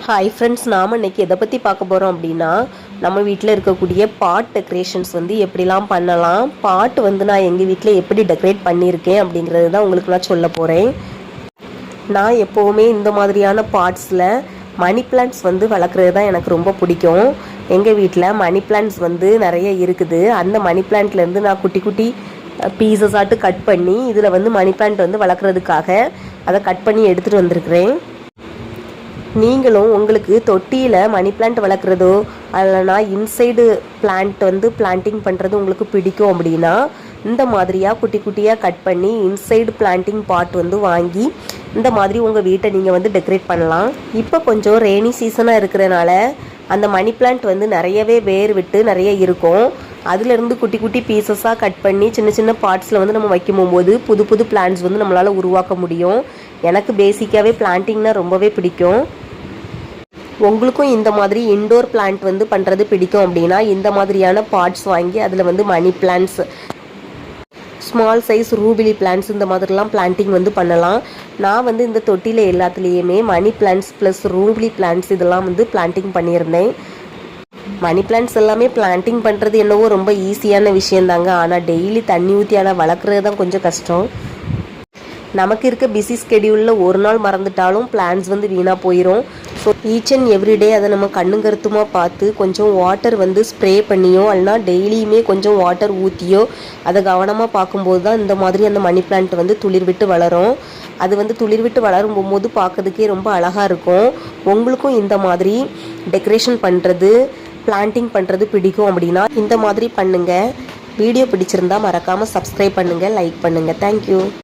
Hi friends, நாம் இன்றைக்கி எதை பற்றி பார்க்க போகிறோம் அப்படின்னா, நம்ம வீட்டில் இருக்கக்கூடிய பாட் டெக்கரேஷன்ஸ் வந்து எப்படிலாம் பண்ணலாம், பாட் வந்து நான் எங்கள் வீட்டில் எப்படி டெக்கரேட் பண்ணியிருக்கேன் அப்படிங்கிறது தான் உங்களுக்கு நான் சொல்ல போகிறேன். நான் எப்போவுமே இந்த மாதிரியான பாட்ஸில் மணி பிளான்ட்ஸ் வந்து வளர்க்குறது தான் எனக்கு ரொம்ப பிடிக்கும். எங்கள் வீட்டில் மணி பிளான்ட்ஸ் வந்து நிறைய இருக்குது. அந்த மணி பிளான்ட்லேருந்து நான் குட்டி குட்டி பீசஸாட்டு கட் பண்ணி இதில் வந்து மணி பிளான்ட் வந்து வளர்க்குறதுக்காக அதை கட் பண்ணி எடுத்துகிட்டு வந்திருக்கிறேன். நீங்களும் உங்களுக்கு தொட்டியில் மணி பிளான்ட் வளர்க்குறதோ இல்லைனா இன்சைடு பிளான்ட் வந்து பிளான்டிங் பண்ணுறது உங்களுக்கு பிடிக்கும் அப்படின்னா, இந்த மாதிரியாக குட்டி குட்டியாக கட் பண்ணி இன்சைடு பிளான்டிங் பாட் வந்து வாங்கி இந்த மாதிரி உங்கள் வீட்டை நீங்கள் வந்து டெக்கரேட் பண்ணலாம். இப்போ கொஞ்சம் ரெய்னி சீசனாக இருக்கிறதுனால அந்த மணி பிளான்ட் வந்து நிறையவே வேர் விட்டு நிறைய இருக்கும். அதுலேருந்து குட்டி குட்டி பீசஸாக கட் பண்ணி சின்ன சின்ன பார்ட்ஸில் வந்து நம்ம வைக்கும் போது புது புது பிளான்ட்ஸ் வந்து நம்மளால் உருவாக்க முடியும். எனக்கு பேசிக்காகவே பிளான்டிங்னா ரொம்பவே பிடிக்கும். உங்களுக்கும் இந்த மாதிரி இன்டோர் பிளான்ட் வந்து பண்ணுறது பிடிக்கும் அப்படின்னா, இந்த மாதிரியான பாட்ஸ் வாங்கி அதில் வந்து மணி பிளான்ட்ஸ், ஸ்மால் சைஸ் ரூபிலி பிளான்ட்ஸ் இந்த மாதிரிலாம் பிளான்டிங் வந்து பண்ணலாம். நான் வந்து இந்த தொட்டியில் எல்லாத்துலேயுமே மணி பிளான்ட்ஸ் ப்ளஸ் ரூபிலி பிளான்ட்ஸ் இதெல்லாம் வந்து பிளான்டிங் பண்ணியிருந்தேன். மணி பிளான்ட்ஸ் எல்லாமே பிளான்டிங் பண்ணுறது என்னவோ ரொம்ப ஈஸியான விஷயந்தாங்க. ஆனால் டெய்லி தண்ணி ஊற்றி ஆனால் வளர்க்குறது தான் கொஞ்சம் கஷ்டம். நமக்கு இருக்க பிஸி ஸ்கெடியூலில் ஒரு நாள் மறந்துட்டாலும் பிளான்ஸ் வந்து வீணாக போயிடும். ஸோ ஈச் அண்ட் எவ்ரிடே அதை நம்ம கண்ணுங்கருத்துமாக பார்த்து கொஞ்சம் வாட்டர் வந்து ஸ்ப்ரே பண்ணியோ இல்லைனா டெய்லியுமே கொஞ்சம் வாட்டர் ஊற்றியோ அதை கவனமாக பார்க்கும்போது தான் இந்த மாதிரி அந்த மணி பிளான்ட் வந்து துளிர் விட்டு வளரும். அது வந்து துளிர் விட்டு வளரும் போது பார்க்கறதுக்கே ரொம்ப அழகாக இருக்கும். உங்களுக்கும் இந்த மாதிரி டெக்கரேஷன் பண்ணுறது, பிளான்டிங் பண்ணுறது பிடிக்கும் அப்படின்னா இந்த மாதிரி பண்ணுங்கள். வீடியோ பிடிச்சிருந்தால் மறக்காமல் சப்ஸ்கிரைப் பண்ணுங்கள், லைக் பண்ணுங்கள். தேங்க்யூ.